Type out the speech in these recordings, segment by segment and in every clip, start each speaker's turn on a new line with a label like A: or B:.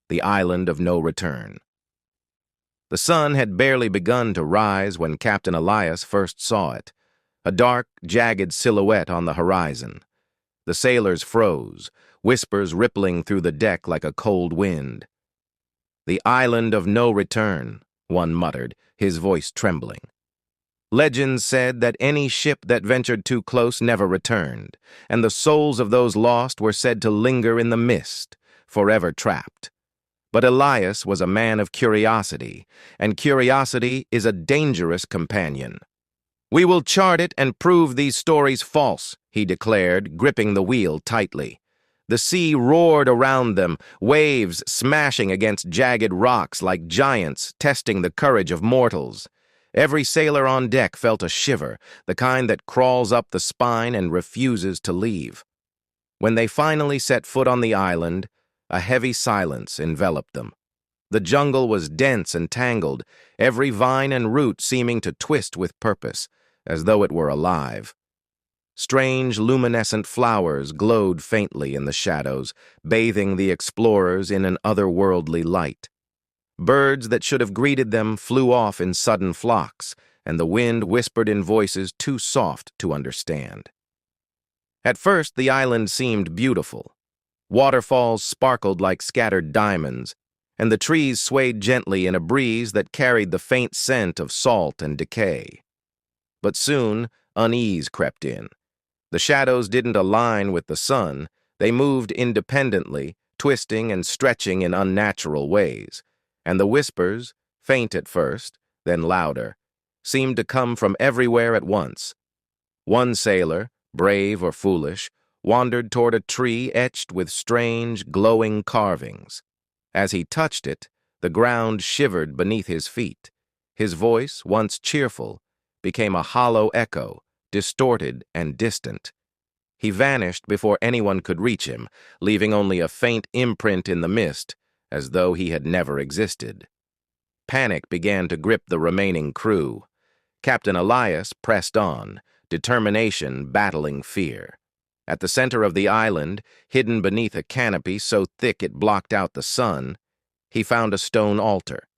A: the island of no return. The sun had barely begun to rise when Captain Elias first saw it, a dark, jagged silhouette on the horizon. The sailors froze, whispers rippling through the deck like a cold wind. "The island of no return," one muttered, his voice trembling. Legends said that any ship that ventured too close never returned, and the souls of those lost were said to linger in the mist, forever trapped. But Elias was a man of curiosity, and curiosity is a dangerous companion. "We will chart it and prove these stories false," he declared, gripping the wheel tightly. The sea roared around them, waves smashing against jagged rocks like giants testing the courage of mortals. Every sailor on deck felt a shiver, the kind that crawls up the spine and refuses to leave. When they finally set foot on the island, a heavy silence enveloped them. The jungle was dense and tangled, every vine and root seeming to twist with purpose, as though it were alive. Strange, luminescent flowers glowed faintly in the shadows, bathing the explorers in an otherworldly light. Birds that should have greeted them flew off in sudden flocks, and the wind whispered in voices too soft to understand. At first, the island seemed beautiful. Waterfalls sparkled like scattered diamonds, and the trees swayed gently in a breeze that carried the faint scent of salt and decay. But soon, unease crept in. The shadows didn't align with the sun. They moved independently, twisting and stretching in unnatural ways. And the whispers, faint at first, then louder, seemed to come from everywhere at once. One sailor, brave or foolish, wandered toward a tree etched with strange, glowing carvings. As he touched it, the ground shivered beneath his feet. His voice, once cheerful, became a hollow echo, distorted and distant. He vanished before anyone could reach him, leaving only a faint imprint in the mist, as though he had never existed. Panic began to grip the remaining crew. Captain Elias pressed on, determination battling fear. At the center of the island, hidden beneath a canopy so thick it blocked out the sun, he found a stone altar.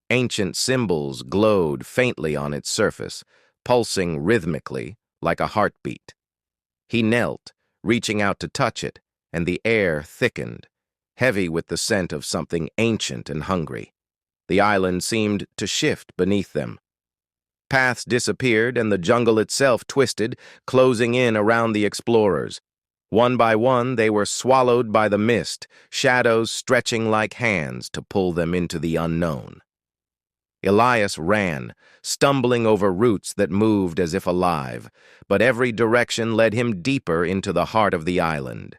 A: Ancient symbols glowed faintly on its surface, pulsing rhythmically like a heartbeat. He knelt, reaching out to touch it, and the air thickened, heavy with the scent of something ancient and hungry. The island seemed to shift beneath them. Paths disappeared, and the jungle itself twisted, closing in around the explorers. One by one, they were swallowed by the mist, shadows stretching like hands to pull them into the unknown. Elias ran, stumbling over roots that moved as if alive, but every direction led him deeper into the heart of the island.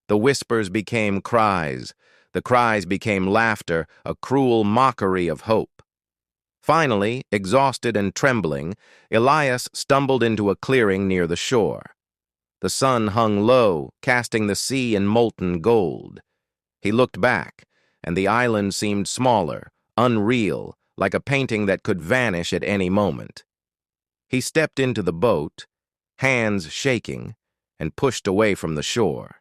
A: The whispers became cries, the cries became laughter, a cruel mockery of hope. Finally, exhausted and trembling, Elias stumbled into a clearing near the shore. The sun hung low, casting the sea in molten gold. He looked back, and the island seemed smaller, unreal, like a painting that could vanish at any moment. He stepped into the boat, hands shaking, and pushed away from the shore.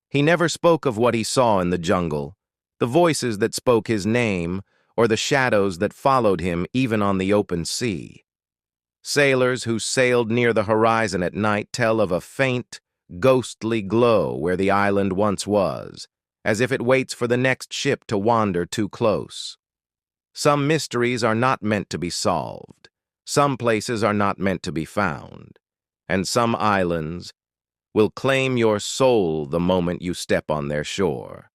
A: He never spoke of what he saw in the jungle, the voices that spoke his name, or the shadows that followed him even on the open sea. Sailors who sailed near the horizon at night tell of a faint, ghostly glow where the island once was, as if it waits for the next ship to wander too close. Some mysteries are not meant to be solved, some places are not meant to be found, and some islands will claim your soul the moment you step on their shore.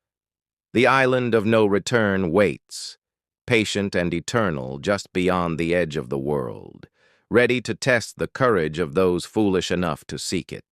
A: The island of no return waits, patient and eternal just beyond the edge of the world, ready to test the courage of those foolish enough to seek it.